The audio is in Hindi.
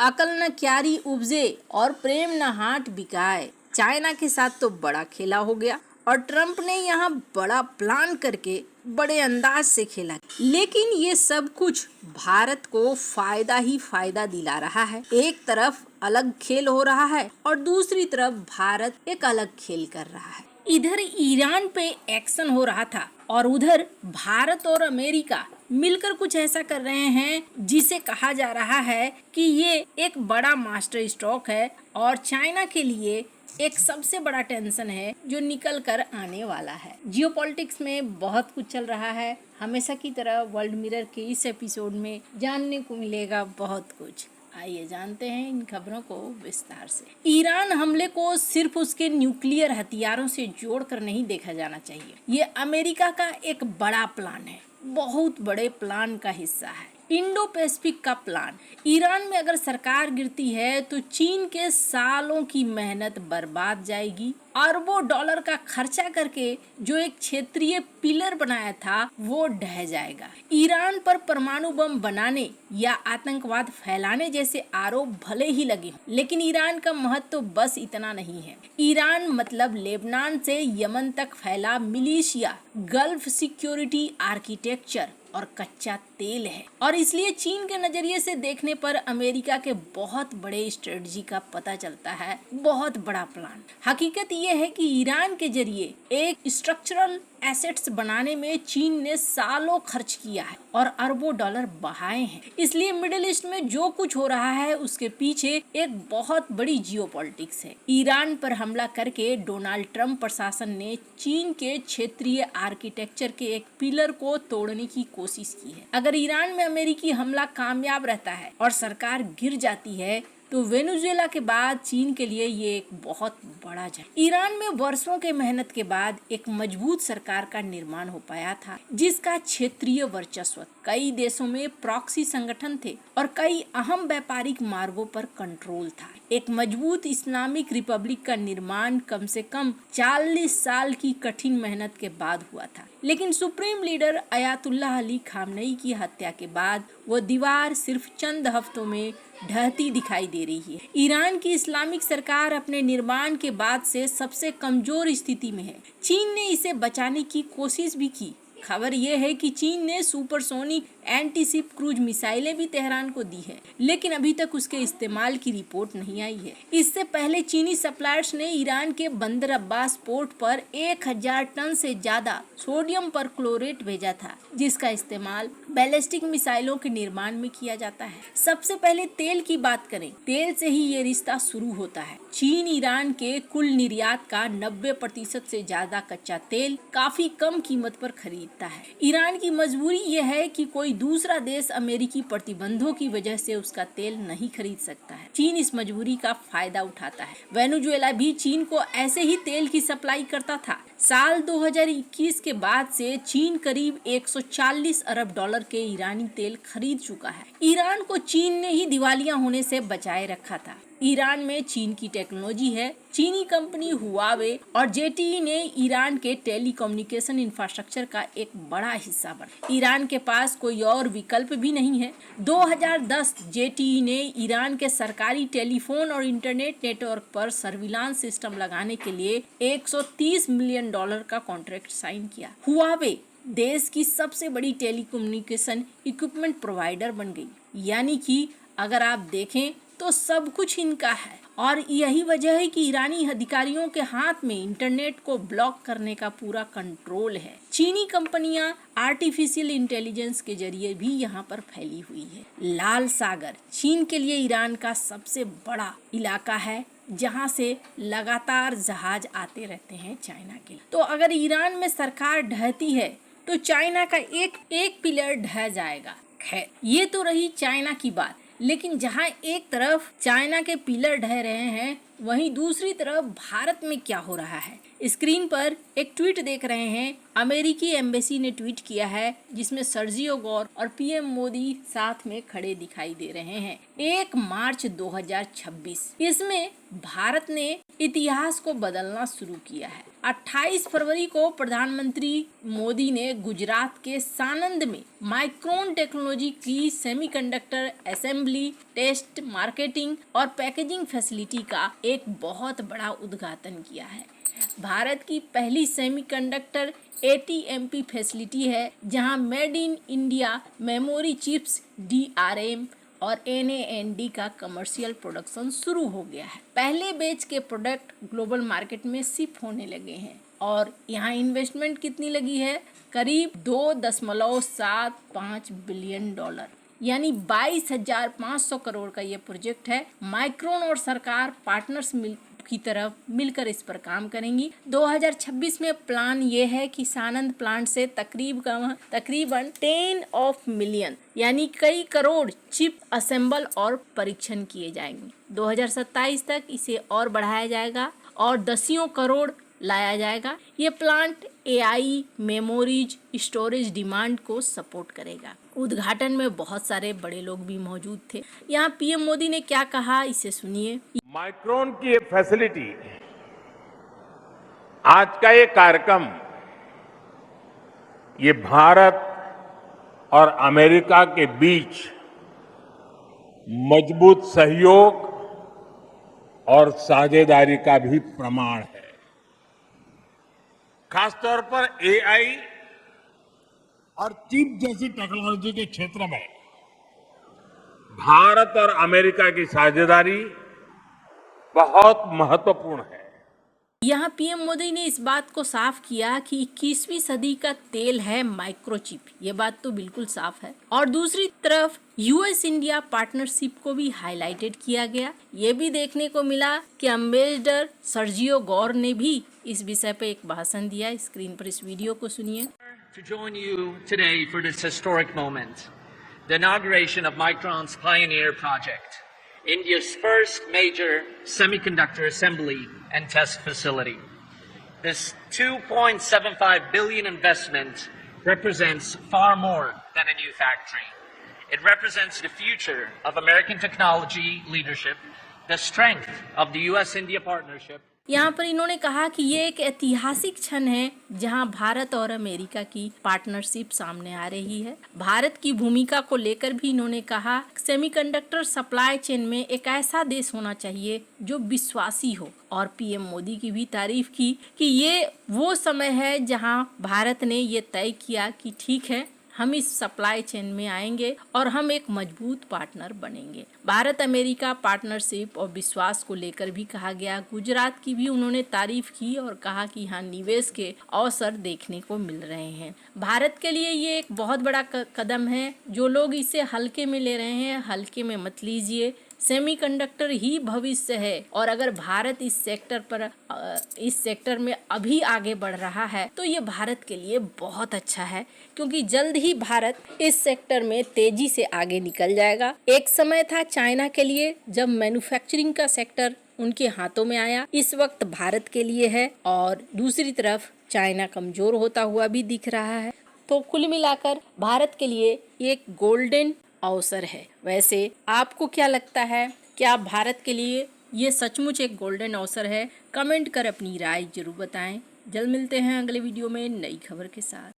अकल न क्यारी उपजे और प्रेम न हाट बिकाए। चाइना के साथ तो बड़ा खेला हो गया और ट्रम्प ने यहाँ बड़ा प्लान करके बड़े अंदाज से खेला, लेकिन ये सब कुछ भारत को फायदा ही फायदा दिला रहा है। एक तरफ अलग खेल हो रहा है और दूसरी तरफ भारत एक अलग खेल कर रहा है। इधर ईरान पे एक्शन हो रहा था और उधर भारत और अमेरिका मिलकर कुछ ऐसा कर रहे हैं जिसे कहा जा रहा है कि ये एक बड़ा मास्टर स्ट्रोक है और चाइना के लिए एक सबसे बड़ा टेंशन है जो निकल कर आने वाला है। जियोपॉलिटिक्स में बहुत कुछ चल रहा है। हमेशा की तरह वर्ल्ड मिरर के इस एपिसोड में जानने को मिलेगा बहुत कुछ। आइए जानते हैं इन खबरों को विस्तार से। ईरान हमले को सिर्फ उसके न्यूक्लियर हथियारों से जोड़कर नहीं देखा जाना चाहिए। ये अमेरिका का एक बड़ा प्लान है, बहुत बड़े प्लान का हिस्सा है, इंडो पैसिफिक का प्लान। ईरान में अगर सरकार गिरती है तो चीन के सालों की मेहनत बर्बाद जाएगी। अरबों डॉलर का खर्चा करके जो एक क्षेत्रीय पिलर बनाया था वो ढह जाएगा। ईरान पर परमाणु बम बनाने या आतंकवाद फैलाने जैसे आरोप भले ही लगे, लेकिन ईरान का महत्व तो बस इतना नहीं है। ईरान मतलब लेबनान से यमन तक फैला मिलिशिया, गल्फ सिक्योरिटी आर्किटेक्चर और कच्चा तेल है। और इसलिए चीन के नजरिए से देखने पर अमेरिका के बहुत बड़े स्ट्रेटजी का पता चलता है, बहुत बड़ा प्लान। हकीकत ये है कि ईरान के जरिए एक स्ट्रक्चरल एसेट्स बनाने में चीन ने सालों खर्च किया है और अरबों डॉलर बहाए हैं। इसलिए मिडिल ईस्ट में जो कुछ हो रहा है उसके पीछे एक बहुत बड़ी जियोपॉलिटिक्स है। ईरान पर हमला करके डोनाल्ड ट्रम्प प्रशासन ने चीन के क्षेत्रीय आर्किटेक्चर के एक पिलर को तोड़ने की कोशिश की है। अगर ईरान में अमेरिकी हमला कामयाब रहता है और सरकार गिर जाती है तो वेनेजुएला के बाद चीन के लिए ये एक बहुत बड़ा झटका। ईरान में वर्षों के मेहनत के बाद एक मजबूत सरकार का निर्माण हो पाया था जिसका क्षेत्रीय वर्चस्व, कई देशों में प्रॉक्सी संगठन थे और कई अहम व्यापारिक मार्गों पर कंट्रोल था। एक मजबूत इस्लामिक रिपब्लिक का निर्माण कम से कम 40 साल की कठिन मेहनत के बाद हुआ था। लेकिन supreme leader Ayatollah Ali Khamenei की हत्या के बाद वो दीवार सिर्फ चंद हफ्तों में ढहती दिखाई दे रही है। ईरान की इस्लामिक सरकार अपने निर्माण के बाद से सबसे कमजोर स्थिति में है। चीन ने इसे बचाने की कोशिश भी की। खबर यह है कि चीन ने सुपरसोनिक एंटीशिप क्रूज मिसाइलें भी तेहरान को दी है, लेकिन अभी तक उसके इस्तेमाल की रिपोर्ट नहीं आई है। इससे पहले चीनी सप्लायर्स ने ईरान के बंदर अब्बास पोर्ट पर 1000 टन से ज्यादा सोडियम परक्लोरेट भेजा था, जिसका इस्तेमाल बैलिस्टिक मिसाइलों के निर्माण में किया जाता है। सबसे पहले तेल की बात करें, तेल से ही ये रिश्ता शुरू होता है। चीन ईरान के कुल निर्यात का 90% से ज्यादा कच्चा तेल काफी कम कीमत पर खरीदता है। ईरान की मजबूरी यह है कि कोई दूसरा देश अमेरिकी प्रतिबंधों की वजह से उसका तेल नहीं खरीद सकता है। चीन इस मजबूरी का फायदा उठाता है। वेनेजुएला भी चीन को ऐसे ही तेल की सप्लाई करता था। साल 2021 के बाद से चीन करीब 140 अरब डॉलर के ईरानी तेल खरीद चुका है। ईरान को चीन ने ही दिवालिया होने से बचाए रखा था। ईरान में चीन की टेक्नोलॉजी है। चीनी कंपनी हुआवे और जेटीई ने ईरान के टेलीकम्युनिकेशन इंफ्रास्ट्रक्चर का एक बड़ा हिस्सा बना। ईरान के पास कोई और विकल्प भी नहीं है। 2010 जेटीई ने ईरान के सरकारी टेलीफोन और इंटरनेट नेटवर्क पर सर्विलांस सिस्टम लगाने के लिए $130 मिलियन का कॉन्ट्रैक्ट साइन किया। हुआवे देश की सबसे बड़ी टेलीकम्युनिकेशन इक्विपमेंट प्रोवाइडर बन गई। यानी कि अगर आप देखें तो सब कुछ इनका है और यही वजह है कि ईरानी अधिकारियों के हाथ में इंटरनेट को ब्लॉक करने का पूरा कंट्रोल है। चीनी कंपनियां आर्टिफिशियल इंटेलिजेंस के जरिए भी यहाँ पर फैली हुई है। लाल सागर चीन के लिए ईरान का सबसे बड़ा इलाका है जहाँ से लगातार जहाज आते रहते हैं चाइना के। तो अगर ईरान में सरकार ढहती है तो चाइना का एक पिलर ढह जाएगा। खैर, ये तो रही चाइना की बात, लेकिन जहां एक तरफ चाइना के पिलर ढह रहे हैं, वहीं दूसरी तरफ भारत में क्या हो रहा है। स्क्रीन पर एक ट्वीट देख रहे हैं। अमेरिकी एम्बेसी ने ट्वीट किया है जिसमें सर्जियो गौर और पीएम मोदी साथ में खड़े दिखाई दे रहे हैं। 1 मार्च 2026 इसमें भारत ने इतिहास को बदलना शुरू किया है। 28 फरवरी को प्रधानमंत्री मोदी ने गुजरात के सानंद में माइक्रोन टेक्नोलॉजी की सेमीकंडक्टर असेंबली, टेस्ट, मार्केटिंग और पैकेजिंग फैसिलिटी का एक बहुत बड़ा उद्घाटन किया है। भारत की पहली सेमीकंडक्टर ATMP फैसिलिटी है, जहां made in India memory chips, DRAM और NAND का कमर्शियल प्रोडक्शन शुरू हो गया है। पहले बैच के प्रोडक्ट ग्लोबल मार्केट में शिप होने लगे हैं और यहाँ इन्वेस्टमेंट कितनी लगी है? करीब $2.75 बिलियन, यानी 22,500 करोड़ का ये प्रोजेक्ट है। माइक्रोन और सरकार पार्टनर्स की तरफ मिलकर इस पर काम करेंगी। 2026 में प्लान ये है कि सानंद प्लांट से तकरीबन 10 मिलियन यानी कई करोड़ चिप असेंबल और परीक्षण किए जाएंगे। 2027 तक इसे और बढ़ाया जाएगा और दसियों करोड़ लाया जाएगा। ये plant AI, memories, storage demand को सपोर्ट करेगा। उद्घाटन में बहुत सारे बड़े लोग भी मौजूद थे। यहाँ PM मोदी ने क्या कहा, इसे सुनिए। माइक्रोन की ये फैसिलिटी, आज का ये कार्यक्रम, ये भारत और अमेरिका के बीच मजबूत सहयोग और साझेदारी का भी प्रमाण है। खासतौर पर AI और चिप जैसी टेक्नोलॉजी के क्षेत्र में भारत और अमेरिका की साझेदारी बहुत महत्वपूर्ण है। यहाँ PM मोदी ने इस बात को साफ किया कि 21वीं सदी का तेल है माइक्रोचिप। ये बात तो बिल्कुल साफ है। और दूसरी तरफ US इंडिया पार्टनरशिप को भी हाईलाइटेड किया गया। ये भी देखने को मिला कि एम्बेसडर सर्जियो गौर ने भी इस विषय पे एक भाषण दिया। स्क्रीन पर इस वीडियो को सुनिए। To join you today for this historic moment, the inauguration of Micron's Pioneer Project, India's first major semiconductor assembly and test facility. This $2.75 billion investment represents far more than a new factory. It represents the future of American technology leadership, the strength of the US-India partnership. यहाँ पर इन्होंने कहा कि ये एक ऐतिहासिक क्षण है जहाँ भारत और अमेरिका की पार्टनरशिप सामने आ रही है। भारत की भूमिका को लेकर भी इन्होंने कहा, सेमीकंडक्टर सप्लाई चेन में एक ऐसा देश होना चाहिए जो विश्वासी हो। और PM मोदी की भी तारीफ की कि ये वो समय है जहाँ भारत ने ये तय किया कि ठीक है, हम इस सप्लाई चेन में आएंगे और हम एक मजबूत पार्टनर बनेंगे। भारत अमेरिका पार्टनरशिप और विश्वास को लेकर भी कहा गया। गुजरात की भी उन्होंने तारीफ की और कहा कि यहाँ निवेश के अवसर देखने को मिल रहे हैं। भारत के लिए ये एक बहुत बड़ा कदम है। जो लोग इसे हल्के में ले रहे हैं, हल्के में मत लीजिए। सेमीकंडक्टर ही भविष्य है और अगर भारत इस सेक्टर में अभी आगे बढ़ रहा है तो ये भारत के लिए बहुत अच्छा है, क्योंकि जल्द ही भारत इस सेक्टर में तेजी से आगे निकल जाएगा। एक समय था चाइना के लिए जब मैन्युफैक्चरिंग का सेक्टर उनके हाथों में आया, इस वक्त भारत के लिए है और दूसरी तरफ चाइना कमजोर होता हुआ भी दिख रहा है। तो कुल मिलाकर भारत के लिए एक गोल्डन अवसर है। वैसे आपको क्या लगता है, क्या भारत के लिए ये सचमुच एक गोल्डन अवसर है? कमेंट कर अपनी राय जरूर बताएं। जल्द मिलते हैं अगले वीडियो में नई खबर के साथ।